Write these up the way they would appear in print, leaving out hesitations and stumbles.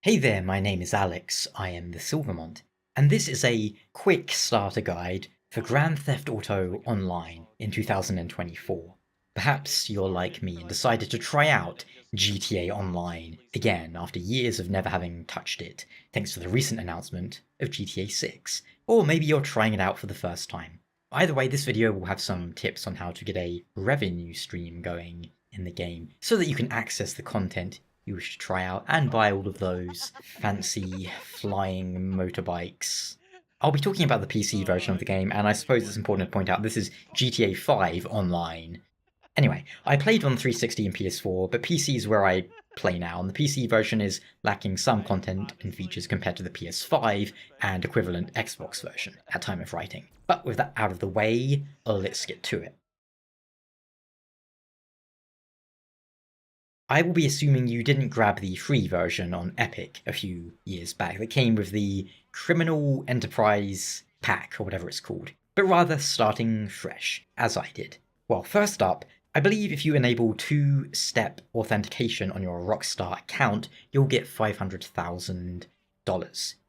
Hey there, my name is Alex, I am the Silver Mont, and this is a quick starter guide for Grand Theft Auto Online in 2024. Perhaps you're like me and decided to try out GTA Online again after years of never having touched it, thanks to the recent announcement of GTA 6, or maybe you're trying it out for the first time. Either way, this video will have some tips on how to get a revenue stream going in the game, so that you can access the content you wish to try out and buy all of those fancy flying motorbikes. I'll be talking about the PC version of the game, and I suppose it's important to point out this is GTA 5 Online. Anyway, I played on 360 and PS4, but PC is where I play now, and the PC version is lacking some content and features compared to the PS5 and equivalent Xbox version at time of writing. But with that out of the way, let's get to it. I will be assuming you didn't grab the free version on Epic a few years back that came with the Criminal Enterprise pack, or whatever it's called, but rather starting fresh, as I did. Well, first up, I believe if you enable two-step authentication on your Rockstar account, you'll get $500,000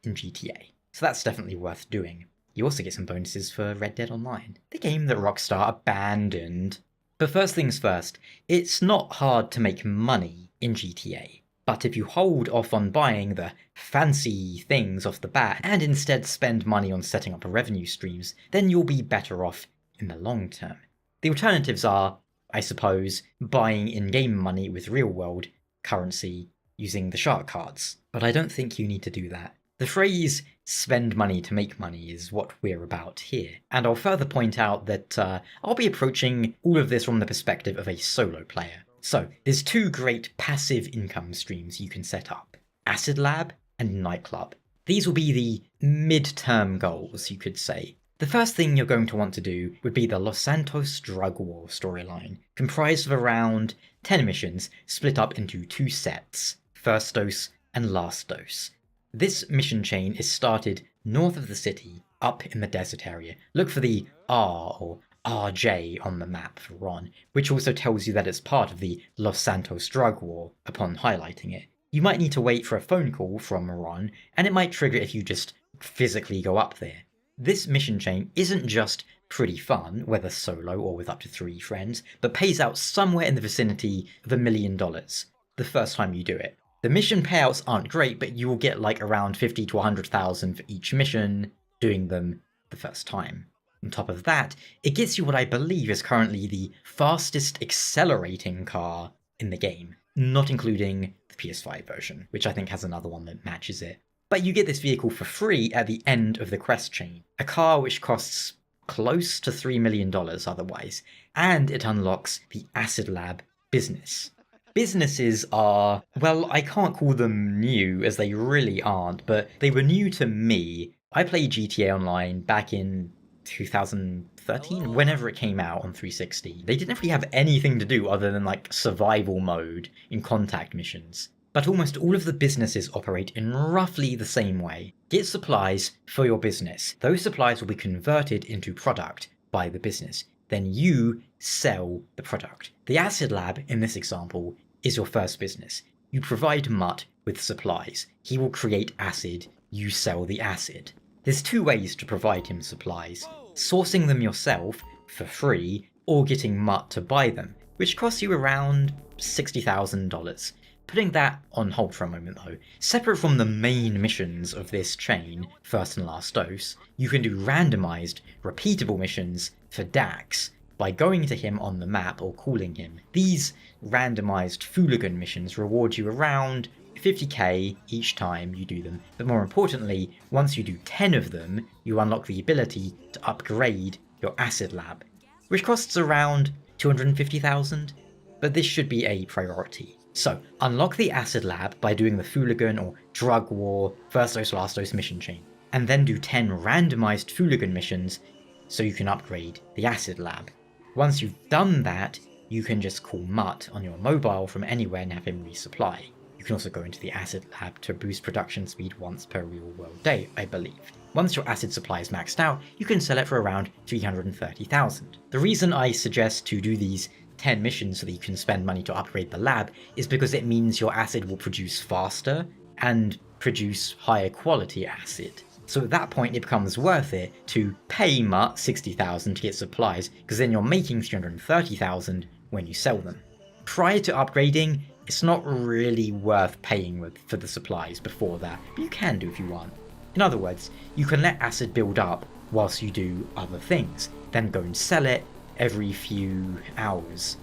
in GTA. So that's definitely worth doing. You also get some bonuses for Red Dead Online, the game that Rockstar abandoned. But first things first, it's not hard to make money in GTA, but if you hold off on buying the fancy things off the bat and instead spend money on setting up revenue streams, then you'll be better off in the long term. The alternatives are, I suppose, buying in-game money with real-world currency using the shark cards, but I don't think you need to do that. The phrase spend money to make money is what we're about here, and I'll further point out that I'll be approaching all of this from the perspective of a solo player. So, there's two great passive income streams you can set up, Acid Lab and Nightclub. These will be the mid-term goals, you could say. The first thing you're going to want to do would be the Los Santos drug war storyline, comprised of around 10 missions split up into two sets, First Dose and Last Dose. This mission chain is started north of the city, up in the desert area. Look for the R or RJ on the map for Ron, which also tells you that it's part of the Los Santos drug war upon highlighting it. You might need to wait for a phone call from Ron, and it might trigger if you just physically go up there. This mission chain isn't just pretty fun, whether solo or with up to 3 friends, but pays out somewhere in the vicinity of $1 million the first time you do it. The mission payouts aren't great, but you will get like around 50 to 100,000 for each mission, doing them the first time. On top of that, it gets you what I believe is currently the fastest accelerating car in the game, not including the PS5 version, which I think has another one that matches it. But you get this vehicle for free at the end of the quest chain, a car which costs close to $3 million otherwise, and it unlocks the Acid Lab business. Businesses are, well, I can't call them new, as they really aren't, but they were new to me. I played GTA Online back in 2013, whenever it came out on 360. They didn't really have anything to do other than like survival mode in contact missions. But almost all of the businesses operate in roughly the same way. Get supplies for your business. Those supplies will be converted into product by the business. Then you sell the product. The Acid Lab, in this example, is your first business. You provide Mutt with supplies. He will create acid, you sell the acid. There's two ways to provide him supplies. Sourcing them yourself, for free, or getting Mutt to buy them, which costs you around $60,000. Putting that on hold for a moment though, separate from the main missions of this chain, First and Last Dose, you can do randomized, repeatable missions for Dax by going to him on the map or calling him. These randomized Fooligan missions reward you around 50k each time you do them, but more importantly, once you do 10 of them, you unlock the ability to upgrade your Acid Lab, which costs around 250,000, but this should be a priority. So, unlock the Acid Lab by doing the Fooligan or Drug War First Dose Last Dose mission chain, and then do 10 randomized Fooligan missions so you can upgrade the Acid Lab. Once you've done that, you can just call Mutt on your mobile from anywhere and have him resupply. You can also go into the Acid Lab to boost production speed once per real world day, I believe. Once your acid supply is maxed out, you can sell it for around 330,000. The reason I suggest to do these 10 missions so that you can spend money to upgrade the lab is because it means your acid will produce faster and produce higher quality acid. So at that point it becomes worth it to pay Mutt 60,000 to get supplies, because then you're making 330,000 when you sell them. Prior to upgrading, it's not really worth paying for the supplies before that, but you can do if you want. In other words, you can let acid build up whilst you do other things, then go and sell it every few hours.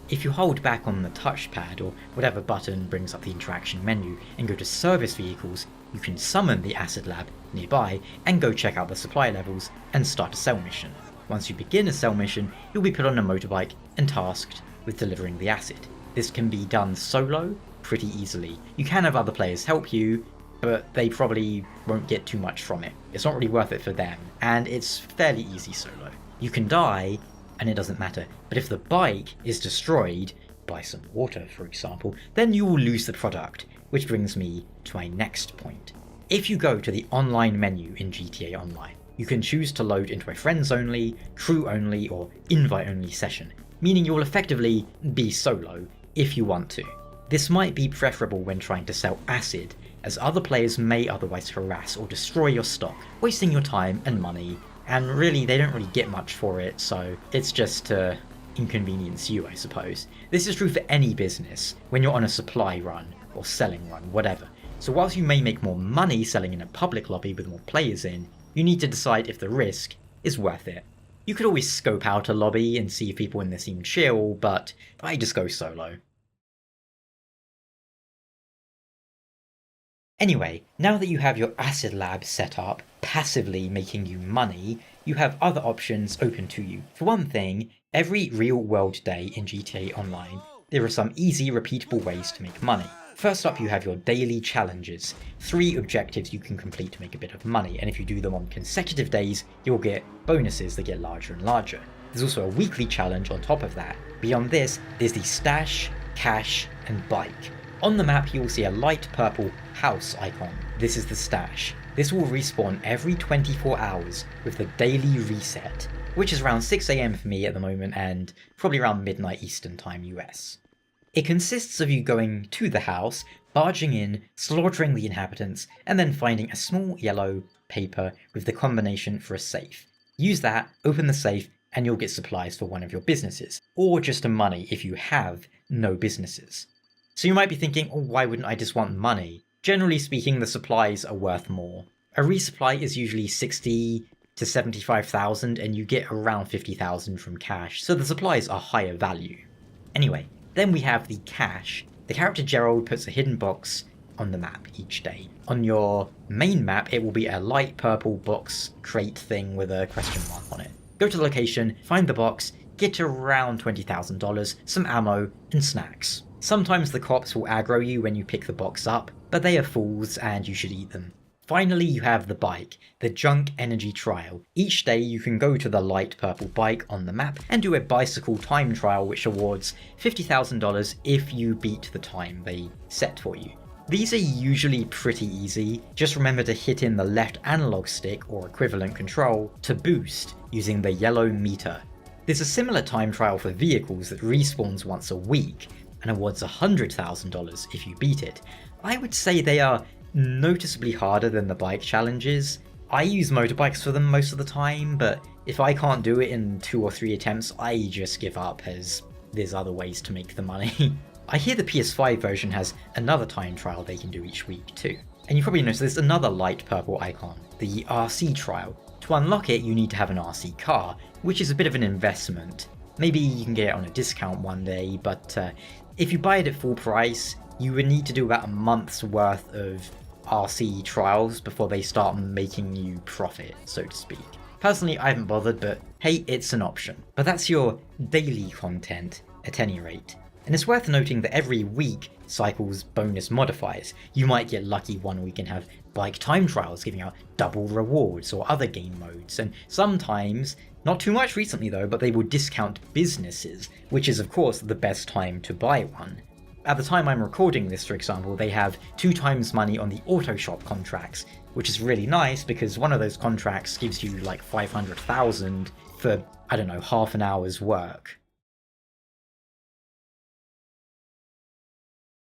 If you hold back on the touchpad or whatever button brings up the interaction menu and go to service vehicles, you can summon the acid lab nearby and go check out the supply levels and start a sell mission. Once you begin a sell mission, you'll be put on a motorbike and tasked with delivering the acid. This can be done solo pretty easily. You can have other players help you, but they probably won't get too much from it. It's not really worth it for them, and it's fairly easy solo. You can die, and it doesn't matter, but if the bike is destroyed by some water, for example, then you will lose the product, which brings me to my next point. If you go to the online menu in GTA Online, you can choose to load into a friends only, crew only, or invite only session, meaning you will effectively be solo if you want to. This might be preferable when trying to sell acid, as other players may otherwise harass or destroy your stock, wasting your time and money, and really they don't really get much for it, so it's just to inconvenience you, I suppose. This is true for any business, when you're on a supply run, or selling run, whatever. So whilst you may make more money selling in a public lobby with more players in, you need to decide if the risk is worth it. You could always scope out a lobby and see if people in there seem chill, but I just go solo. Anyway, now that you have your acid lab set up, passively making you money, you have other options open to you. For one thing, every real-world day in GTA Online, there are some easy, repeatable ways to make money. First up, you have your daily challenges, 3 objectives you can complete to make a bit of money, and if you do them on consecutive days, you'll get bonuses that get larger and larger. There's also a weekly challenge on top of that. Beyond this, there's the stash, cash, and bike. On the map, you will see a light purple house icon. This is the stash. This will respawn every 24 hours with the daily reset, which is around 6 AM for me at the moment and probably around midnight Eastern Time US. It consists of you going to the house, barging in, slaughtering the inhabitants, and then finding a small yellow paper with the combination for a safe. Use that, open the safe, and you'll get supplies for one of your businesses, or just money if you have no businesses. So you might be thinking, oh, why wouldn't I just want money? Generally speaking, the supplies are worth more. A resupply is usually 60 to 75,000 and you get around 50,000 from cash, so the supplies are higher value. Anyway, then we have the cash. The character Gerald puts a hidden box on the map each day. On your main map, it will be a light purple box crate thing with a question mark on it. Go to the location, find the box, get around $20,000, some ammo, and snacks. Sometimes the cops will aggro you when you pick the box up, but they are fools and you should eat them. Finally, you have the bike, the Junk Energy Trial. Each day you can go to the light purple bike on the map and do a bicycle time trial which awards $50,000 if you beat the time they set for you. These are usually pretty easy, just remember to hit in the left analog stick or equivalent control to boost using the yellow meter. There's a similar time trial for vehicles that respawns once a week and awards $100,000 if you beat it. I would say they are noticeably harder than the bike challenges. I use motorbikes for them most of the time, but if I can't do it in 2 or 3 attempts, I just give up as there's other ways to make the money. I hear the PS5 version has another time trial they can do each week too. And you probably notice there's another light purple icon, the RC trial. To unlock it, you need to have an RC car, which is a bit of an investment. Maybe you can get it on a discount one day, but if you buy it at full price, you would need to do about a month's worth of RC trials before they start making you profit, so to speak. Personally, I haven't bothered, but hey, it's an option. But that's your daily content, at any rate. And it's worth noting that every week cycles bonus modifiers. You might get lucky one week and have bike time trials giving out double rewards or other game modes, and sometimes, not too much recently though, but they will discount businesses, which is of course the best time to buy one. At the time I'm recording this, for example, they have 2 times money on the auto shop contracts, which is really nice because one of those contracts gives you like 500,000 for, I don't know, half an hour's work.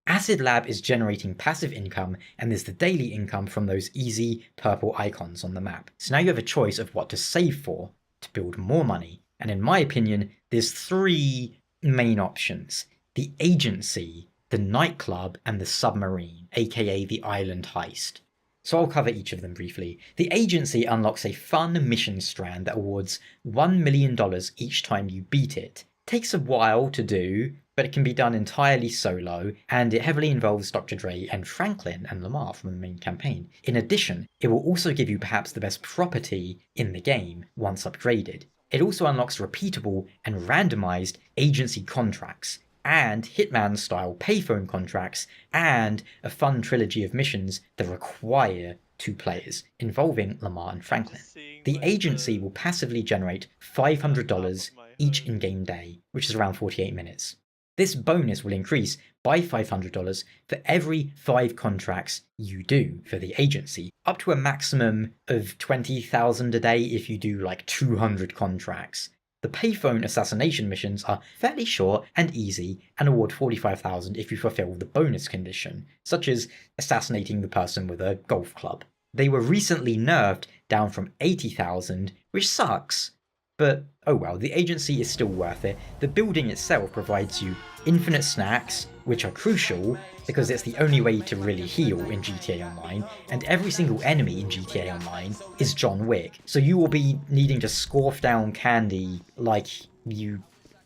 Acid Lab is generating passive income, and there's the daily income from those easy purple icons on the map. So now you have a choice of what to save for to build more money. And in my opinion, there's 3 main options: the agency, the nightclub, and the submarine, aka the island heist. So I'll cover each of them briefly. The agency unlocks a fun mission strand that awards $1 million each time you beat it. Takes a while to do, but it can be done entirely solo, and it heavily involves Dr. Dre and Franklin and Lamar from the main campaign. In addition, it will also give you perhaps the best property in the game once upgraded. It also unlocks repeatable and randomized agency contracts, and Hitman-style payphone contracts, and a fun trilogy of missions that require 2 players, involving Lamar and Franklin. The agency will passively generate $500 each in-game day, which is around 48 minutes. This bonus will increase by $500 for every 5 contracts you do for the agency, up to a maximum of $20,000 a day if you do like 200 contracts. The payphone assassination missions are fairly short and easy and award $45,000 if you fulfill the bonus condition, such as assassinating the person with a golf club. They were recently nerfed down from $80,000, which sucks, but oh well, the agency is still worth it. The building itself provides you infinite snacks, which are crucial because it's the only way to really heal in GTA Online, and every single enemy in GTA Online is John Wick, so you will be needing to scarf down candy like you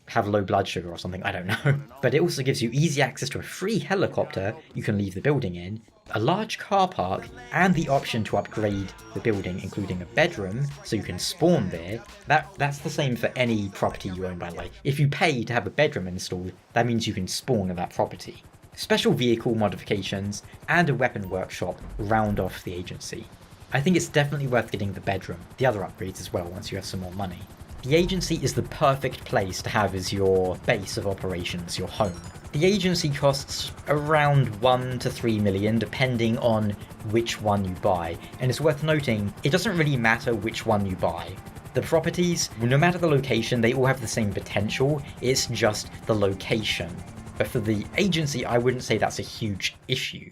have low blood sugar or something, I don't know. But it also gives you easy access to a free helicopter you can leave the building in, a large car park, and the option to upgrade the building, including a bedroom, so you can spawn there. That's the same for any property you own, by the way. If you pay to have a bedroom installed, that means you can spawn at that property. Special vehicle modifications and a weapon workshop round off the agency. I think it's definitely worth getting the bedroom, the other upgrades as well once you have some more money. The agency is the perfect place to have as your base of operations, your home. The agency costs around 1 to 3 million depending on which one you buy, and it's worth noting it doesn't really matter which one you buy. The properties, no matter the location, they all have the same potential, it's just the location. But for the agency, I wouldn't say that's a huge issue.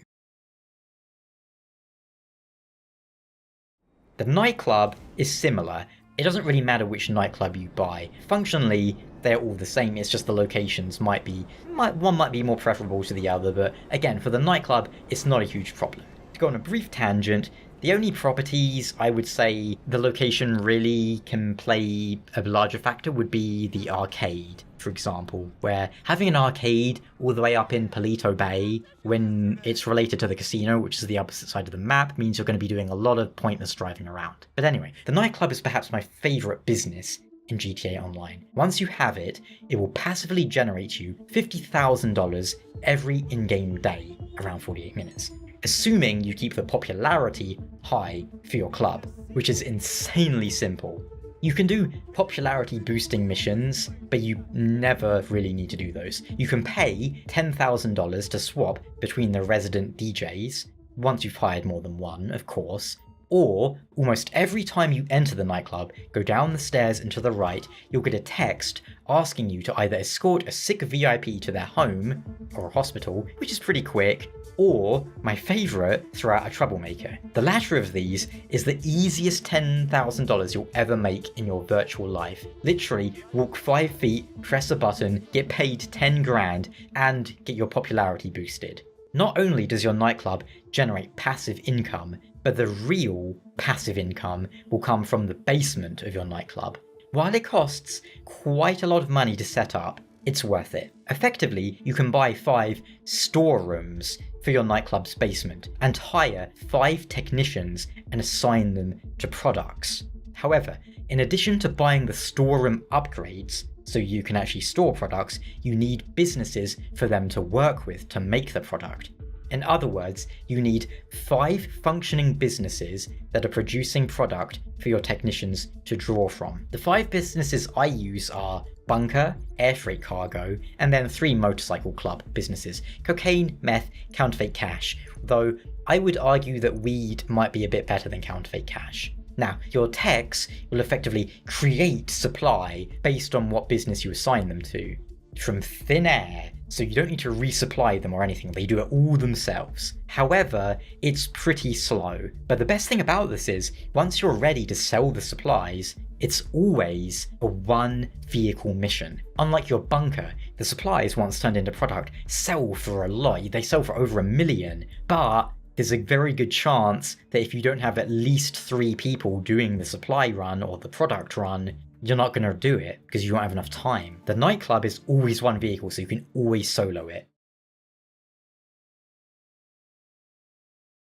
The nightclub is similar. It doesn't really matter which nightclub you buy. Functionally, they're all the same, it's just the locations one might be more preferable to the other, but again, for the nightclub, it's not a huge problem. To go on a brief tangent, the only properties I would say the location really can play a larger factor would be the arcade, for example, where having an arcade all the way up in Palito Bay when it's related to the casino, which is the opposite side of the map, means you're going to be doing a lot of pointless driving around. But anyway, the nightclub is perhaps my favourite business in GTA Online. Once you have it, it will passively generate you $50,000 every in-game day, around 48 minutes. Assuming you keep the popularity high for your club, which is insanely simple. You can do popularity boosting missions, but you never really need to do those. You can pay $10,000 to swap between the resident DJs, once you've hired more than one, of course, or almost every time you enter the nightclub, go down the stairs and to the right, you'll get a text asking you to either escort a sick VIP to their home, or a hospital, which is pretty quick, or, my favourite, throw out a troublemaker. The latter of these is the easiest $10,000 you'll ever make in your virtual life. Literally, walk 5 feet, press a button, get paid 10 grand, and get your popularity boosted. Not only does your nightclub generate passive income, but the real passive income will come from the basement of your nightclub. While it costs quite a lot of money to set up, it's worth it. Effectively, you can buy 5 storerooms for your nightclub's basement and hire 5 technicians and assign them to products. However, in addition to buying the storeroom upgrades, so you can actually store products, you need businesses for them to work with to make the product. In other words, you need 5 functioning businesses that are producing product for your technicians to draw from. The 5 businesses I use are Bunker, Air Freight Cargo, and then 3 motorcycle club businesses: cocaine, meth, counterfeit cash, though I would argue that weed might be a bit better than counterfeit cash. Now, your techs will effectively create supply based on what business you assign them to. from thin air, so you don't need to resupply them or anything, they do it all themselves. However, it's pretty slow, but the best thing about this is, once you're ready to sell the supplies, it's always a one vehicle mission. Unlike your bunker, the supplies once turned into product sell for a lot, they sell for over 1 million, but there's a very good chance that if you don't have at least 3 people doing the supply run or the product run, you're not going to do it because you won't have enough time. The nightclub is always one vehicle, so you can always solo it.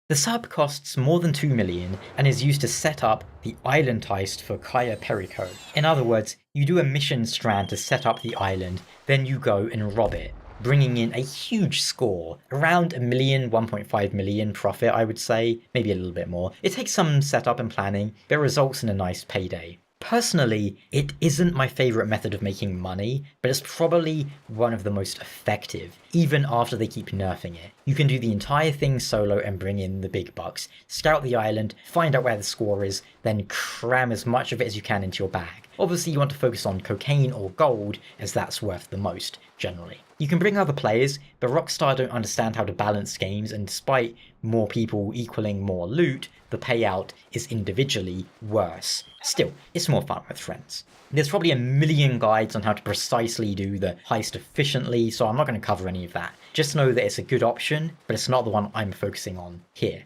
The sub costs more than 2 million and is used to set up the island heist for Caya Perico. In other words, you do a mission strand to set up the island, then you go and rob it, bringing in a huge score, around 1 million, 1.5 million profit I would say, maybe a little bit more. It takes some setup and planning, but results in a nice payday. Personally, it isn't my favourite method of making money, but it's probably one of the most effective, even after they keep nerfing it. You can do the entire thing solo and bring in the big bucks, scout the island, find out where the score is, then cram as much of it as you can into your bag. Obviously you want to focus on cocaine or gold, as that's worth the most, generally. You can bring other players, but Rockstar don't understand how to balance games, and despite more people equaling more loot, the payout is individually worse. Still, it's more fun with friends. There's probably 1 million guides on how to precisely do the heist efficiently, so I'm not going to cover any of that. Just know that it's a good option, but it's not the one I'm focusing on here.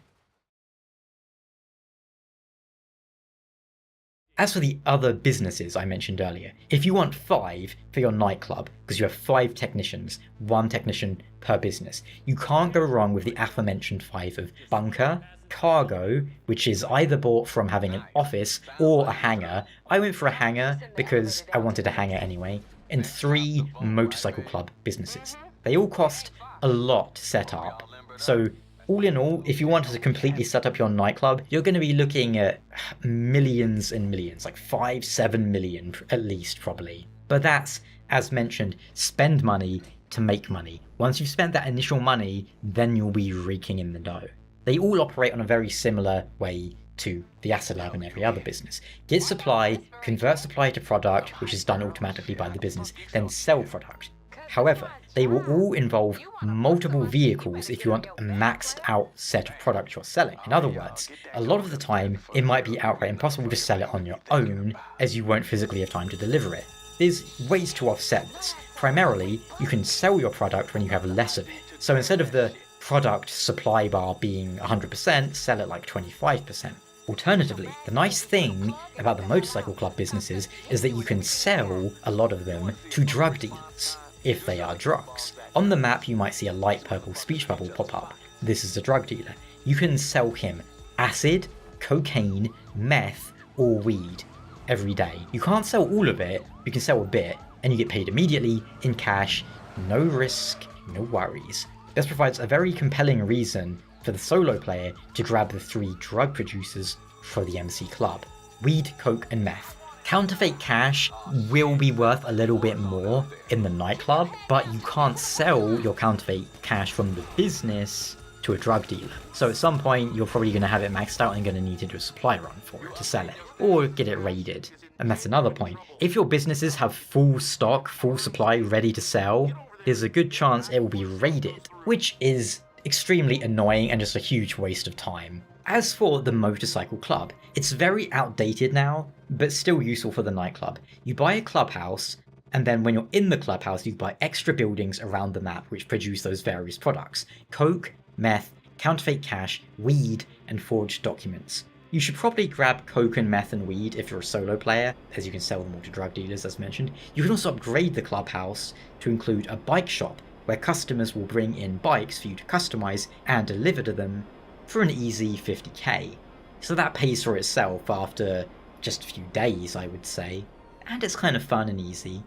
As for the other businesses I mentioned earlier, if you want 5 for your nightclub, because you have 5 technicians, 1 technician per business, you can't go wrong with the aforementioned 5 of bunker, cargo, which is either bought from having an office or a hangar. I went for a hangar because I wanted a hangar anyway, and 3 motorcycle club businesses. They all cost a lot to set up, so all in all, if you wanted to completely set up your nightclub, you're going to be looking at millions and millions, like 5-7 million at least probably. But that's, as mentioned, spend money to make money. Once you've spent that initial money, then you'll be raking in the dough. They all operate on a very similar way to the Acid Lab and every other business. Get supply, convert supply to product, which is done automatically by the business, then sell product. However, they will all involve multiple vehicles if you want a maxed out set of products you're selling. In other words, a lot of the time, it might be outright impossible to sell it on your own, as you won't physically have time to deliver it. There's ways to offset this. Primarily, you can sell your product when you have less of it. So instead of the product supply bar being 100%, sell it like 25%. Alternatively, the nice thing about the motorcycle club businesses is that you can sell a lot of them to drug dealers, if they are drugs. On the map you might see a light purple speech bubble pop up. This is a drug dealer. You can sell him acid, cocaine, meth, or weed every day. You can't sell all of it, you can sell a bit, and you get paid immediately in cash, no risk, no worries. This provides a very compelling reason for the solo player to grab the 3 drug producers for the MC Club: weed, coke, and meth. Counterfeit cash will be worth a little bit more in the nightclub, but you can't sell your counterfeit cash from the business to a drug dealer. So at some point, you're probably going to have it maxed out and going to need to do a supply run for it to sell it, or get it raided. And that's another point. If your businesses have full stock, full supply ready to sell, there's a good chance it will be raided, which is extremely annoying and just a huge waste of time. As for the motorcycle club, it's very outdated now, but still useful for the nightclub. You buy a clubhouse, and then when you're in the clubhouse, you buy extra buildings around the map which produce those various products: coke, meth, counterfeit cash, weed, and forged documents. You should probably grab coke and meth and weed if you're a solo player, as you can sell them all to drug dealers as mentioned. You can also upgrade the clubhouse to include a bike shop, where customers will bring in bikes for you to customize and deliver to them for an easy 50k. So that pays for itself after just a few days, I would say, and it's kind of fun and easy.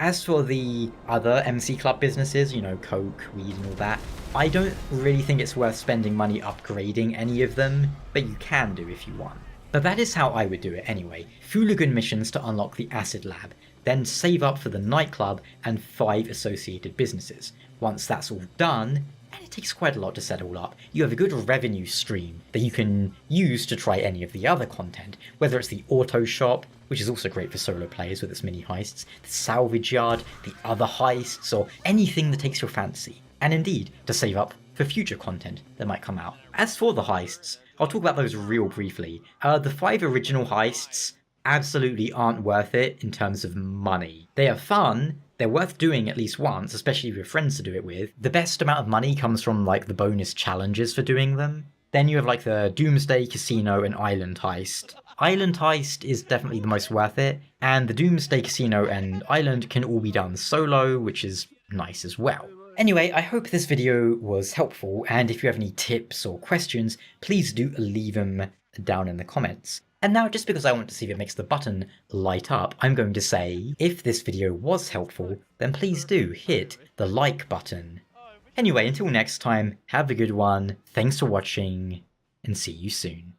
As for the other MC Club businesses, you know, coke, weed and all that, I don't really think it's worth spending money upgrading any of them, but you can do if you want. But that is how I would do it anyway. Fooligan missions to unlock the Acid Lab, then save up for the nightclub and 5 associated businesses. Once that's all done, and it takes quite a lot to set it all up, you have a good revenue stream that you can use to try any of the other content, whether it's the auto shop, which is also great for solo players with its mini heists, the salvage yard, the other heists, or anything that takes your fancy, and indeed to save up for future content that might come out. As for the heists, I'll talk about those real briefly. The 5 original heists absolutely aren't worth it in terms of money. They are fun, they're worth doing at least once, especially if you have friends to do it with. The best amount of money comes from like the bonus challenges for doing them. Then you have like the Doomsday, Casino, and Island Heist. Island Heist is definitely the most worth it, and the Doomsday, Casino, and Island can all be done solo, which is nice as well. Anyway, I hope this video was helpful, and if you have any tips or questions, please do leave them down in the comments. And now, just because I want to see if it makes the button light up, I'm going to say, if this video was helpful, then please do hit the like button. Anyway, until next time, have a good one, thanks for watching, and see you soon.